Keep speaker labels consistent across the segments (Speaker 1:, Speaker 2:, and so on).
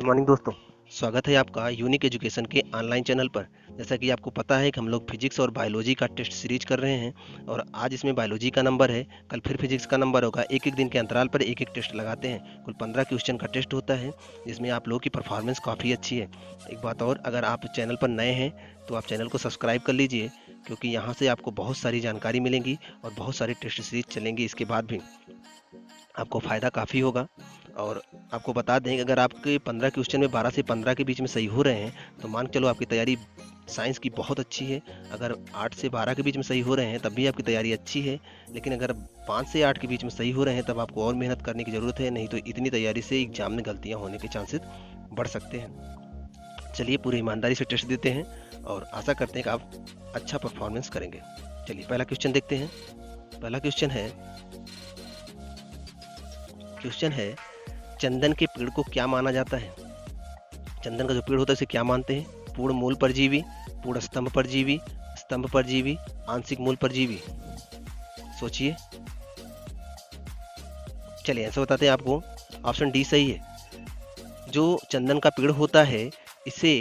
Speaker 1: Morning दोस्तों, स्वागत है आपका यूनिक एजुकेशन के ऑनलाइन चैनल पर। जैसा कि आपको पता है कि हम लोग फिजिक्स और बायोलॉजी का टेस्ट सीरीज कर रहे हैं और आज इसमें बायोलॉजी का नंबर है, कल फिर फिजिक्स का नंबर होगा। एक एक दिन के अंतराल पर एक एक टेस्ट लगाते हैं। कुल 15 क्वेश्चन का टेस्ट होता है जिसमें आप लोगों की परफॉर्मेंस काफ़ी अच्छी है। एक बात और, अगर आप चैनल पर नए हैं तो आप चैनल को सब्सक्राइब कर लीजिए, क्योंकि यहाँ से आपको बहुत सारी जानकारी मिलेंगी और बहुत सारी टेस्ट सीरीज चलेंगी। इसके बाद भी आपको फ़ायदा काफ़ी होगा। और आपको बता दें कि अगर आपके 15 क्वेश्चन में 12 से 15 के बीच में सही हो रहे हैं तो मान के चलो आपकी तैयारी साइंस की बहुत अच्छी है। अगर 8 से 12 के बीच में सही हो रहे हैं तब भी आपकी तैयारी अच्छी है, लेकिन अगर 5 से 8 के बीच में सही हो रहे हैं तब आपको और मेहनत करने की ज़रूरत है, नहीं तो इतनी तैयारी से एग्जाम में गलतियाँ होने के चांसेस बढ़ सकते हैं। चलिए पूरी ईमानदारी से टेस्ट देते हैं और आशा करते हैं कि आप अच्छा परफॉर्मेंस करेंगे। चलिए पहला क्वेश्चन देखते हैं। पहला क्वेश्चन है चंदन के पेड़ को क्या माना जाता है? चंदन का जो पेड़ होता है उसे क्या मानते हैं? पूर्ण मूल परजीवी, पूर्ण स्तंभ परजीवी, आंशिक मूल परजीवी। सोचिए। चलिए आंसर बताते हैं आपको। ऑप्शन डी सही है। जो चंदन का पेड़ होता है इसे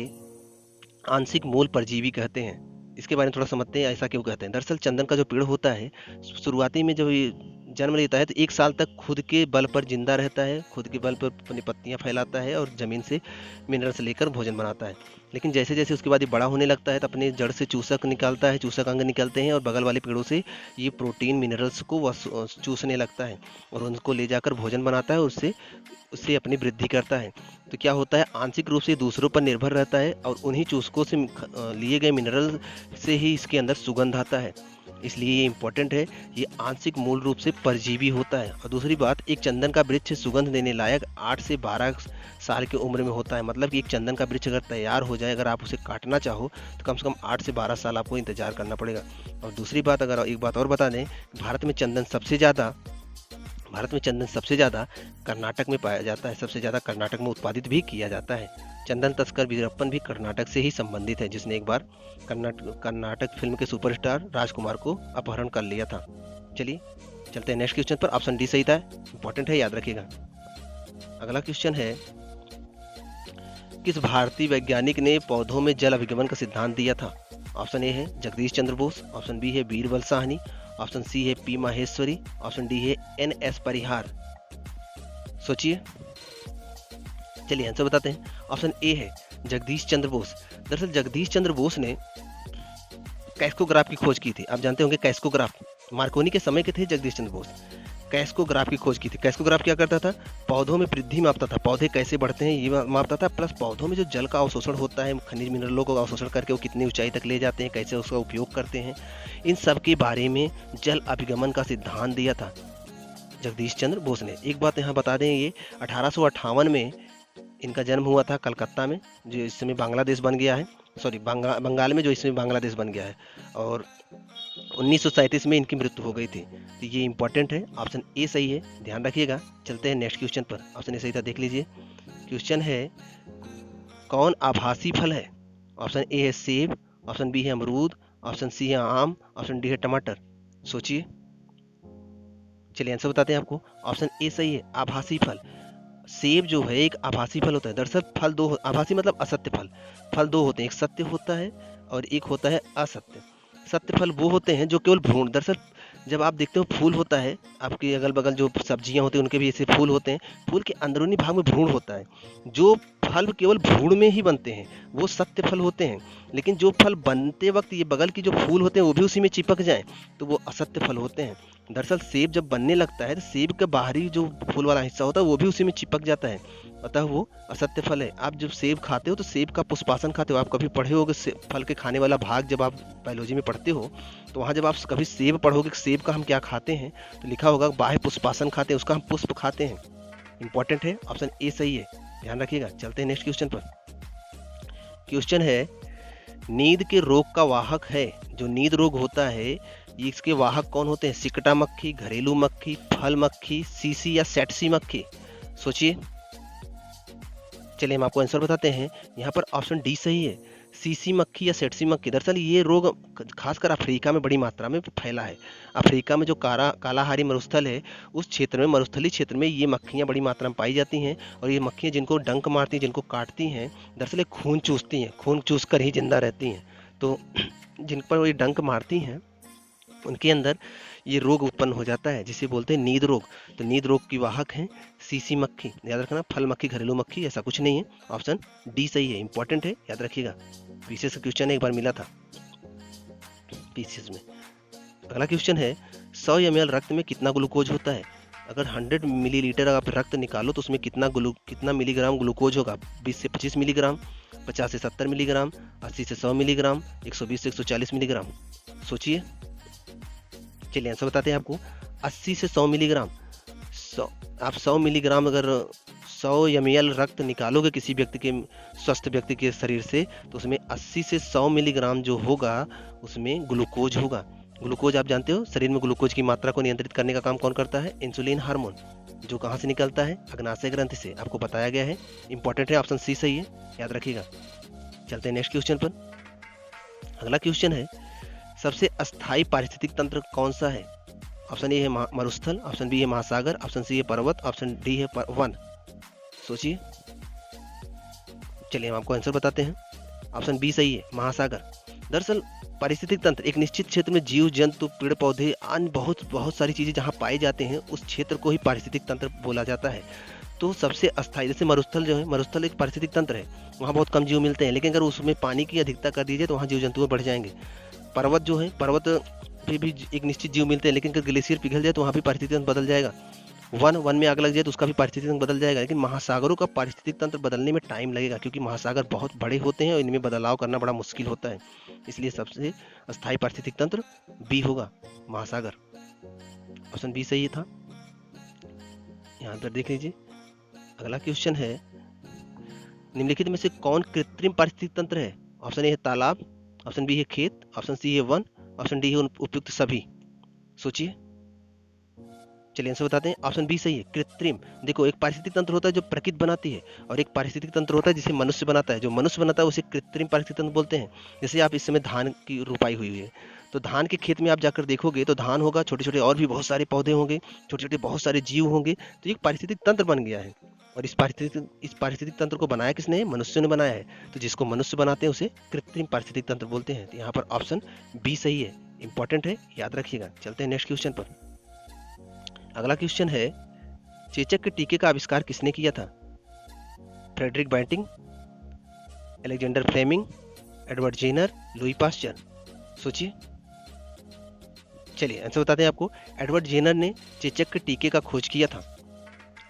Speaker 1: आंशिक मूल परजीवी कहते हैं। इसके बारे में थोड़ा समझते हैं, ऐसा क्यों कहते हैं। दरअसल चंदन का जो पेड़ होता है शुरुआती में जब ये जन्म लेता है तो 1 साल तक खुद के बल पर जिंदा रहता है, खुद के बल पर अपनी पत्तियां फैलाता है और जमीन से मिनरल्स लेकर भोजन बनाता है। लेकिन जैसे जैसे उसके बाद ये बड़ा होने लगता है तो अपने जड़ से चूसक निकालता है, चूसक अंग निकलते हैं और बगल वाले पेड़ों से ये प्रोटीन मिनरल्स को चूसने लगता है और उनको ले जाकर भोजन बनाता है और उससे अपनी वृद्धि करता है। तो क्या होता है, आंशिक रूप से दूसरों पर निर्भर रहता है और उन्हीं चूसकों से लिए गए मिनरल से ही इसके अंदर सुगंध आता है, इसलिए ये इम्पोर्टेंट है। ये आंशिक मूल रूप से परजीवी होता है। और दूसरी बात, एक चंदन का वृक्ष सुगंध देने लायक 8 से 12 साल की उम्र में होता है। मतलब कि एक चंदन का वृक्ष अगर तैयार हो जाए, अगर आप उसे काटना चाहो तो कम से कम 8 से 12 साल आपको इंतजार करना पड़ेगा। और दूसरी बात, अगर एक बात और बता दें, भारत में चंदन सबसे ज़्यादा कर्नाटक में पाया जाता है। सबसे ज़्यादा कर्नाटक में उत्पादित भी किया जाता है। चंदन तस्कर वीरप्पन भी कर्नाटक से ही संबंधित है, जिसने एक बार कर्नाटक फिल्म के सुपरस्टार राजकुमार को अपहरण कर लिया था। चलिए चलते हैं नेक्स्ट क्वेश्चन पर। ऑप्शन डी सही था, इंपॉर्टेंट है, याद रखिएगा। अगला क्वेश्चन है, किस भारतीय वैज्ञानिक ने पौधों में जल अभिगमन का सिद्धांत दिया था? ऑप्शन ए है जगदीश चंद्र बोस, ऑप्शन बी है बीरबल साहनी, ऑप्शन सी है पी माहेश्वरी, ऑप्शन डी है NS परिहार। सोचिए। चलिए आंसर बताते हैं। ऑप्शन ए है जगदीश चंद्र बोस। दरअसल जगदीश चंद्र बोस ने कैस्कोग्राफ की खोज की थी। आप जानते होंगे कैस्कोग्राफ मार्कोनी के समय के थे जगदीश चंद्र बोस। कैस्कोग्राफ की खोज की थी। कैस्कोग्राफ क्या करता था, पौधों में वृद्धि मापता था, पौधे कैसे बढ़ते हैं ये मापता था, प्लस पौधों में जो जल का अवशोषण होता है, खनिज मिनरलों को अवशोषण करके वो कितनी ऊंचाई तक ले जाते हैं, कैसे उसका उपयोग करते हैं, इन सब के बारे में जल अभिगमन का सिद्धांत दिया था जगदीश चंद्र बोस ने। एक बात यहाँ बता दें, ये 1858 में इनका जन्म हुआ था कलकत्ता में, जो इस समय बांग्लादेश बन गया है। सॉरी, बंगाल में, जो इसमें बांग्लादेश बन गया है। और 1937 में इनकी मृत्यु हो गई थी। तो ये इंपॉर्टेंट है। ऑप्शन ए सही है, ध्यान रखिएगा। चलते हैं नेक्स्ट क्वेश्चन पर। ऑप्शन ए सही था, देख लीजिए। क्वेश्चन है, कौन आभासी फल है? ऑप्शन ए है सेब, ऑप्शन बी है अमरूद, ऑप्शन सी है आम, ऑप्शन डी है टमाटर। सोचिए। चलिए आंसर बताते हैं आपको। ऑप्शन ए सही है, आभासी फल। सेब जो है एक आभासी फल होता है। दरअसल फल दो, आभासी मतलब असत्य फल। फल दो होते हैं, एक सत्य होता है और एक होता है असत्य। सत्य फल वो होते हैं जो केवल भ्रूण, दरअसल जब आप देखते हो फूल होता है, आपके अगल बगल जो सब्जियां होती हैं उनके भी ऐसे फूल होते हैं, फूल के अंदरूनी भाग में भ्रूण होता है। जो फल केवल भ्रूण में ही बनते हैं वो सत्य फल होते हैं। लेकिन जो फल बनते वक्त ये बगल की जो फूल होते हैं वो भी उसी में चिपक जाएं तो वो असत्य फल होते हैं। दरअसल सेब जब बनने लगता है तो सेब का बाहरी जो फूल वाला हिस्सा होता है वो भी उसी में चिपक जाता है, अतः वो असत्य फल है। आप जब सेब खाते हो तो सेब का पुष्पासन खाते हो। आप कभी पढ़े होगे फल के खाने वाला भाग, जब आप बायोलॉजी में पढ़ते हो तो वहाँ जब आप कभी सेब पढ़ोगे सेब का हम क्या खाते हैं तो लिखा होगा बाह्य पुष्पासन खाते हैं, उसका हम पुष्प खाते हैं। इंपॉर्टेंट है, ऑप्शन ए सही है, ध्यान रखिएगा। चलते हैं नेक्स्ट क्वेश्चन पर। क्वेश्चन है, नींद के रोग का वाहक है, जो नींद रोग होता है ये इसके वाहक कौन होते हैं? सिकटा मक्खी, घरेलू मक्खी, फल मक्खी, सीसी या सेटसी मक्खी। सोचिए। चलिए हम आपको आंसर बताते हैं। यहाँ पर ऑप्शन डी सही है, सीसी मक्खी या सेटसी मक्खी, दरअसल ये रोग खासकर अफ्रीका में बड़ी मात्रा में फैला है। अफ्रीका में जो कालाहारी मरुस्थल है, उस क्षेत्र में, मरुस्थलीय क्षेत्र में ये मक्खियाँ बड़ी मात्रा में पाई जाती हैं। और ये मक्खियाँ जिनको डंक मारती हैं, जिनको काटती हैं, दरअसल खून चूसती हैं, खून चूस कर ही जिंदा रहती हैं। तो जिन पर ये डंक मारती हैं उनके अंदर ये रोग उत्पन्न हो जाता है, जिसे बोलते हैं नीद रोग। तो नीद रोग की वाहक है सीसी मक्खी। याद रखना, फल मक्खी, घरेलू मक्खी ऐसा कुछ नहीं है। ऑप्शन डी सही है, इंपॉर्टेंट है, याद रखिएगा। पीसीएस का क्वेश्चन एक बार मिला था पीसीएस में। अगला क्वेश्चन है 100 ml रक्त में कितना ग्लूकोज होता है? अगर 100 मिलीलीटर आप रक्त निकालो तो उसमें कितना मिलीग्राम ग्लूकोज होगा? 20 से 25 मिलीग्राम, 50 से 70 मिलीग्राम, 80 से 100 मिलीग्राम, 120 से 140 मिलीग्राम। सोचिए। चलिए आंसर बताते हैं आपको। 80 से 100 मिलीग्राम। आप 100 मिलीग्राम अगर 100 ml रक्त निकालोगे किसी व्यक्ति के, स्वस्थ व्यक्ति के शरीर से, तो उसमें 80 से 100 मिलीग्राम जो होगा उसमें ग्लूकोज होगा। ग्लूकोज आप जानते हो, शरीर में ग्लूकोज की मात्रा को नियंत्रित करने का काम कौन करता है? इंसुलिन हार्मोन, जो कहाँ से निकलता है? अग्नाशय ग्रंथि से, आपको बताया गया है। इंपॉर्टेंट है, ऑप्शन सी सही है, याद रखिएगा। चलते हैं नेक्स्ट क्वेश्चन पर। अगला क्वेश्चन है सबसे अस्थायी पारिस्थितिक तंत्र कौन सा है? ऑप्शन ए है मरुस्थल, ऑप्शन बी है महासागर, ऑप्शन सी है पर्वत, ऑप्शन डी है वन। सोचिए। चलिए हम आपको आंसर बताते हैं। ऑप्शन बी सही है, महासागर। दरअसल पारिस्थितिक तंत्र एक निश्चित क्षेत्र में जीव जंतु, पेड़ पौधे, अन्य बहुत सारी चीजें जहाँ पाए जाते हैं, उस क्षेत्र को ही पारिस्थितिक तंत्र बोला जाता है। तो सबसे अस्थायी, जैसे मरुस्थल जो है, मरुस्थल एक पारिस्थितिक तंत्र है, वहाँ बहुत कम जीव मिलते हैं, लेकिन अगर उसमें पानी की अधिकता कर दी जाए तो वहाँ जीव जंतु बढ़ जाएंगे। पर्वत जो है, पर्वत पे भी एक निश्चित जीव मिलते हैं, लेकिन अगर ग्लेशियर पिघल जाए तो वहाँ भी पारिस्थितिक तंत्र बदल जाएगा। वन में आग लग जाए तो उसका भी पारिस्थितिक तंत्र बदल जाएगा। लेकिन महासागरों का पारिस्थितिक तंत्र बदलने में टाइम लगेगा, क्योंकि महासागर बहुत बड़े होते हैं और इनमें बदलाव करना बड़ा मुश्किल होता है। इसलिए सबसे अस्थायी पारिस्थितिक तंत्र बी होगा, महासागर। ऑप्शन बी सही था, यहाँ पर देख लीजिए। अगला क्वेश्चन है निम्नलिखित में से कौन कृत्रिम पारिस्थितिक तंत्र है? ऑप्शन ए है तालाब, ऑप्शन बी है खेत, ऑप्शन सी है वन, ऑप्शन डी है उपयुक्त सभी। सोचिए। चलिए आंसर बताते हैं। ऑप्शन बी सही है, कृत्रिम। देखो, एक पारिस्थितिक तंत्र होता है जो प्रकृति बनाती है, और एक पारिस्थितिक तंत्र होता है जिसे मनुष्य बनाता है। जो मनुष्य बनाता है उसे कृत्रिम पारिस्थितिक तंत्र बोलते हैं। जैसे आप इस समय धान की रोपाई हुई है, तो धान के खेत में आप जाकर देखोगे तो धान होगा, छोटे छोटे और भी बहुत सारे पौधे होंगे, छोटे छोटे बहुत सारे जीव होंगे। तो एक पारिस्थितिक तंत्र बन गया है, और इस पारिस्थितिक तंत्र को बनाया किसने? मनुष्य ने बनाया है। तो जिसको मनुष्य बनाते हैं उसे कृत्रिम पारिस्थितिक तंत्र बोलते हैं। तो यहाँ पर ऑप्शन बी सही है, इंपॉर्टेंट है, याद रखिएगा। चलते हैं नेक्स्ट क्वेश्चन पर। अगला क्वेश्चन है चेचक के टीके का आविष्कार किसने किया था? Frederick Banting, Alexander Fleming, Edward Jenner, Louis Pasteur. सोचिए। चलिए आंसर बताते हैं आपको। एडवर्ड जेनर ने चेचक के टीके का खोज किया था।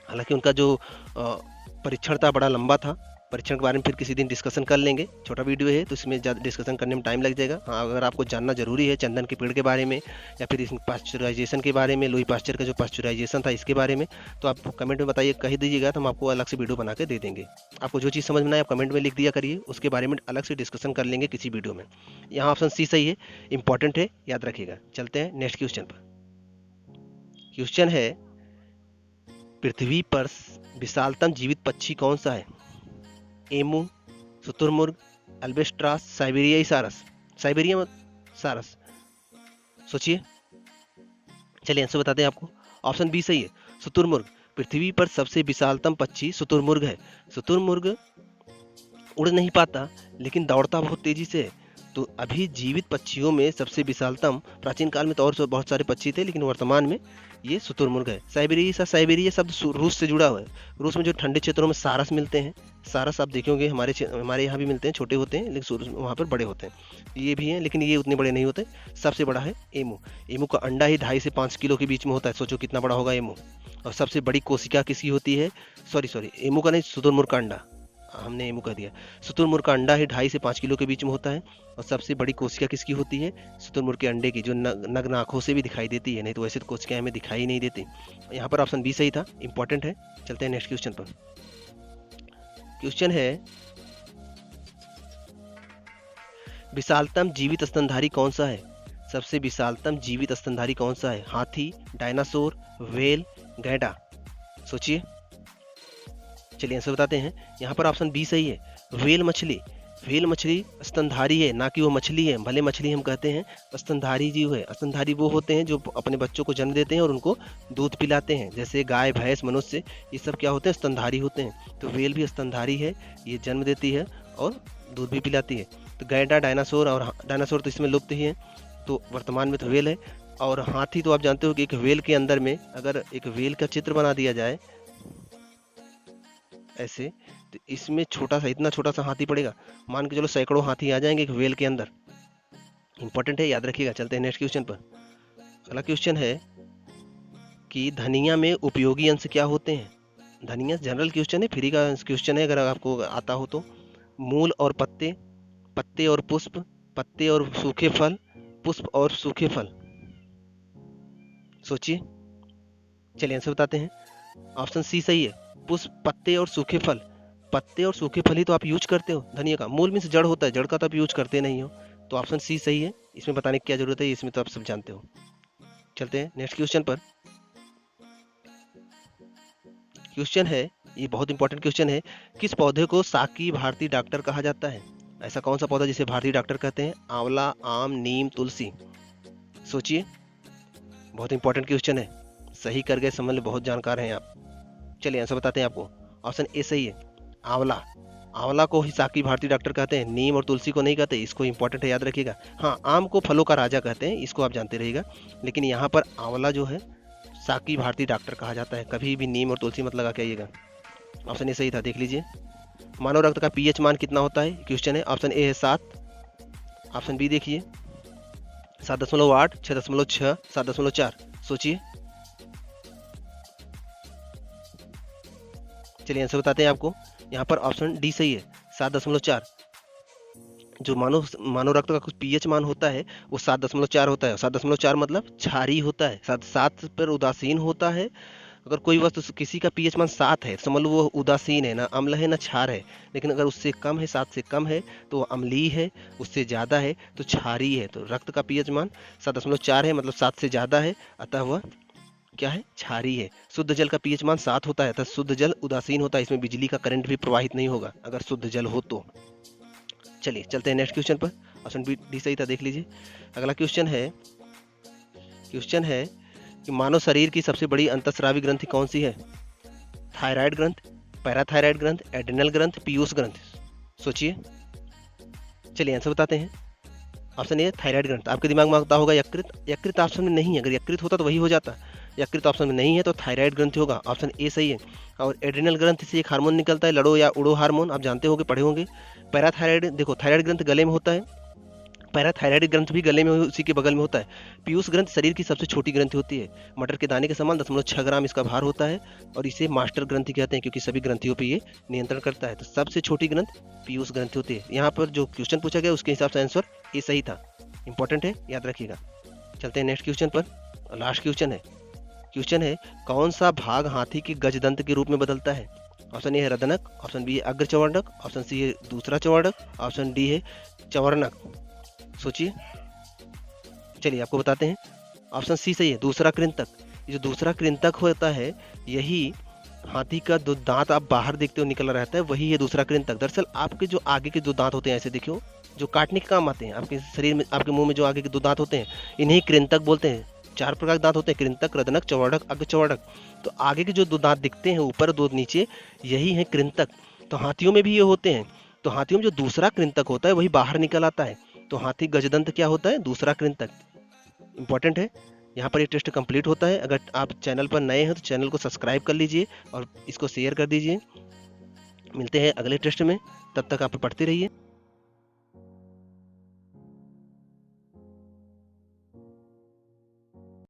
Speaker 1: हालांकि उनका जो परीक्षण था बड़ा लंबा था। परीक्षण के बारे में फिर किसी दिन डिस्कशन कर लेंगे, छोटा वीडियो है तो इसमें ज़्यादा डिस्कशन करने में टाइम लग जाएगा। हाँ, अगर आपको जानना जरूरी है चंदन के पेड़ के बारे में, या फिर इस पास्चराइजेशन के बारे में, लुई पास्चर का जो पास्चराइजेशन था इसके बारे में, तो आप कमेंट में बताइए, कह दीजिएगा, तो हम आपको अलग से वीडियो बना के दे देंगे। आपको जो चीज़ समझ में आए आप कमेंट में लिख दिया करिए, उसके बारे में अलग से डिस्कशन कर लेंगे किसी वीडियो में। यहाँ ऑप्शन सी सही है, इंपॉर्टेंट है, याद रखिएगा। चलते हैं नेक्स्ट क्वेश्चन पर। क्वेश्चन है पृथ्वी पर विशालतम जीवित पक्षी कौन सा है? एमू, शुतुरमुर्ग, अल्बेस्ट्रास, साइबेरियाई सारस। साइबेरिया सारस। सोचिए। चलिए आंसर बताते हैं आपको। ऑप्शन बी सही है, शुतुरमुर्ग। पृथ्वी पर सबसे विशालतम पक्षी शुतुरमुर्ग है। शुतुरमुर्ग उड़ नहीं पाता लेकिन दौड़ता बहुत तेजी से है। तो अभी जीवित पक्षियों में सबसे विशालतम, प्राचीन काल में तो और बहुत सारे पक्षी थे, लेकिन वर्तमान में ये शुतुरमुर्ग है। साइबेरिया शब्द रूस से जुड़ा हुआ है। रूस में जो ठंडे क्षेत्रों में सारस मिलते हैं, सारस आप देखे होंगे, हमारे यहाँ भी मिलते हैं, छोटे होते हैं लेकिन वहाँ पर बड़े होते हैं। ये भी हैं लेकिन ये उतने बड़े नहीं होते। सबसे बड़ा है एमू। एमू का अंडा ही 2.5 से 5 किलो के बीच में होता है। सोचो कितना बड़ा होगा एमू। और सबसे बड़ी कोशिका किसकी होती है? सॉरी, एमू का नहीं, शुतुरमुर्ग का अंडा, हमने एमू कह दिया। शुतुरमुर्ग का अंडा ही 2.5 से 5 किलो के बीच में होता है। और सबसे बड़ी कोशिका किसकी होती है? शुतुरमुर्ग के अंडे की, जो नग्न आंखों से भी दिखाई देती है, नहीं तो वैसे तो कोशिकाएं हमें दिखाई नहीं देती। यहाँ पर ऑप्शन बी सही था, इंपॉर्टेंट है। चलते हैं नेक्स्ट क्वेश्चन पर। क्वेश्चन है विशालतम जीवित स्तनधारी कौन सा है? सबसे विशालतम जीवित स्तनधारी कौन सा है? हाथी, डायनासोर, व्हेल, गैंडा। सोचिए। चलिए आंसर बताते हैं। यहाँ पर ऑप्शन बी सही है, व्हेल मछली। व्हेल मछली स्तनधारी है, ना कि वो मछली है। भले मछली हम कहते हैं, स्तनधारी जीव है। स्तनधारी वो होते हैं जो अपने बच्चों को जन्म देते हैं और उनको दूध पिलाते हैं, जैसे गाय, भैंस, मनुष्य, ये सब क्या होते हैं? स्तनधारी होते हैं। तो व्हेल भी स्तनधारी है, ये जन्म देती है और दूध भी पिलाती है। तो गैंडा, डायनासोर, और डायनासोर तो इसमें लुप्त ही है, तो वर्तमान में तो व्हेल है। और हाथी तो आप जानते हो कि एक व्हेल के अंदर में अगर एक व्हेल का चित्र बना दिया जाए ऐसे, तो इसमें छोटा सा, इतना छोटा सा हाथी पड़ेगा। मान के चलो सैकड़ों हाथी आ जाएंगे एक व्हेल के अंदर। इंपॉर्टेंट है, याद रखिएगा। चलते हैं नेक्स्ट क्वेश्चन पर। अगला क्वेश्चन है कि धनिया में उपयोगी अंश क्या होते हैं? धनिया जनरल क्वेश्चन है, फ्री का क्वेश्चन है, अगर आपको आता हो तो। मूल और पत्ते, पत्ते और पुष्प, पत्ते और सूखे फल, पुष्प और सूखे फल। सोचिए, चलिए आंसर बताते हैं। ऑप्शन सी सही है, पुष्प, पत्ते और सूखे फल। पत्ते और सूखे फल ही तो आप यूज करते हो धनिया का। मूल में से जड़ होता है, जड़ का तो आप यूज करते नहीं हो। तो ऑप्शन सी सही है, इसमें बताने की क्या जरूरत है, इसमें तो आप सब जानते हो। चलते हैं नेक्स्ट क्वेश्चन पर। क्वेश्चन है, ये बहुत इंपॉर्टेंट क्वेश्चन है, किस पौधे को साकी भारतीय डॉक्टर कहा जाता है? ऐसा कौन सा पौधा जिसे भारतीय डॉक्टर कहते हैं? आंवला, आम, नीम, तुलसी। सोचिए, बहुत इंपॉर्टेंट क्वेश्चन है। सही कर गए, समझ लो, बहुत जानकार हैं आप। चलिए आंसर बताते हैं आपको। ऑप्शन ए सही है, आंवला। आंवला को ही साकी भारतीय डॉक्टर कहते हैं, नीम और तुलसी को नहीं कहते। इसको इंपॉर्टेंट है, याद रखिएगा। हाँ, आम को फलों का राजा कहते हैं, इसको आप जानते रहिएगा। लेकिन यहाँ पर आंवला जो है साकी भारतीय डॉक्टर कहा जाता है। कभी भी नीम और तुलसी मत लगा के आइएगा। ऑप्शन ए सही था, देख लीजिए। मानव रक्त का पीएच मान कितना होता है? क्वेश्चन है। ऑप्शन ए है 7, ऑप्शन बी देखिए 7.8, 6.6, 7.4। सोचिए, चलिए आंसर बताते हैं आपको। यहाँ पर ऑप्शन डी सही है, 7.4। जो मानव रक्त का कुछ पीएच मान होता है वो 7.4 होता है। 7.4 मतलब क्षारीय होता है, 7 पर उदासीन होता है। अगर कोई वस्तु किसी का पीएच मान 7 है, समझ लो वो उदासीन है, ना अम्ल है ना क्षार है। लेकिन अगर उससे कम है, 7 से कम है, तो वो अम्लीय है। उससे ज़्यादा है तो क्षारीय है। तो रक्त का पीएच मान 7.4 है, मतलब 7 से ज़्यादा है, अतः वह क्या है? क्षारीय है। शुद्ध जल का पीएच मान 7 होता है, अतः शुद्ध जल उदासीन होता है। इसमें बिजली का करंट भी प्रवाहित नहीं होगा अगर शुद्ध जल हो तो। चलिए चलते हैं नेक्स्ट क्वेश्चन पर। ऑप्शन बी डी सही था, देख लीजिए। अगला क्वेश्चन है कि मानव शरीर की सबसे बड़ी अंतःस्रावी ग्रंथि कौन सी है? थायराइड ग्रंथ, पैराथायराइड ग्रंथ, एड्रिनल ग्रंथ, पीयूष ग्रंथ। सोचिए, चलिए आंसर बताते हैं। ऑप्शन ए थायराइड ग्रंथ। आपके दिमाग में आता होगा यकृत। यकृत ऑप्शन में नहीं है, अगर यकृत होता तो वही हो जाता। यकृत ऑप्शन में नहीं है तो थायराइड ग्रंथि होगा। ऑप्शन ए सही है। और एड्रिनल ग्रंथ से एक हार्मोन निकलता है, लड़ो या उड़ो हार्मोन, आप जानते होंगे, पढ़े होंगे। पैराथायराइड, देखो थायराइड ग्रंथ गले में होता है, पैराथायराइड ग्रंथ भी गले में उसी के बगल में होता है। पीयूष ग्रंथ शरीर की सबसे छोटी ग्रंथि होती है, मटर के दाने के समान 0.6 ग्राम इसका भार होता है। और इसे मास्टर ग्रंथि कहते हैं क्योंकि सभी ग्रंथियों पे ये नियंत्रण करता है। तो सबसे छोटी ग्रंथ पीयूष ग्रंथि होती है। यहाँ पर जो क्वेश्चन पूछा गया उसके हिसाब से आंसर ये सही था। इंपॉर्टेंट है, याद रखिएगा। चलते हैं नेक्स्ट क्वेश्चन पर। लास्ट क्वेश्चन है कौन सा भाग हाथी की गजदंत के रूप में बदलता है? ऑप्शन ए है रदनक, ऑप्शन बी है अग्र चवर्णक, ऑप्शन सी है दूसरा चवर्णक, ऑप्शन डी है चवर्णक। सोचिए, चलिए आपको बताते हैं। ऑप्शन सी सही है, दूसरा कृंतक। ये जो दूसरा कृंतक होता है, यही हाथी का जो दांत आप बाहर देखते हो निकल रहता है, वही है दूसरा कृंतक। दरअसल आपके जो आगे के दो दांत होते हैं, ऐसे देखियो, जो काटने के काम आते हैं, आपके शरीर में, आपके मुंह में जो आगे के दो दांत होते हैं, इन्हीं कृंतक बोलते हैं। 4 प्रकार के दांत होते हैं, कृंतक, रदनक, चवर्णक, अग्र चवर्णक। तो आगे के जो दो दांत दिखते हैं, ऊपर दो नीचे, यही है कृंतक। तो हाथियों में भी ये होते हैं। तो हाथियों में जो दूसरा कृंतक होता है वही बाहर निकल आता है। तो हाथी गजदंत क्या होता है? दूसरा कृंतक। इंपॉर्टेंट है। यहाँ पर ये टेस्ट कंप्लीट होता है। अगर आप चैनल पर नए हैं तो चैनल को सब्सक्राइब कर लीजिए और इसको शेयर कर दीजिए। मिलते हैं अगले टेस्ट में, तब तक आप पढ़ते रहिए।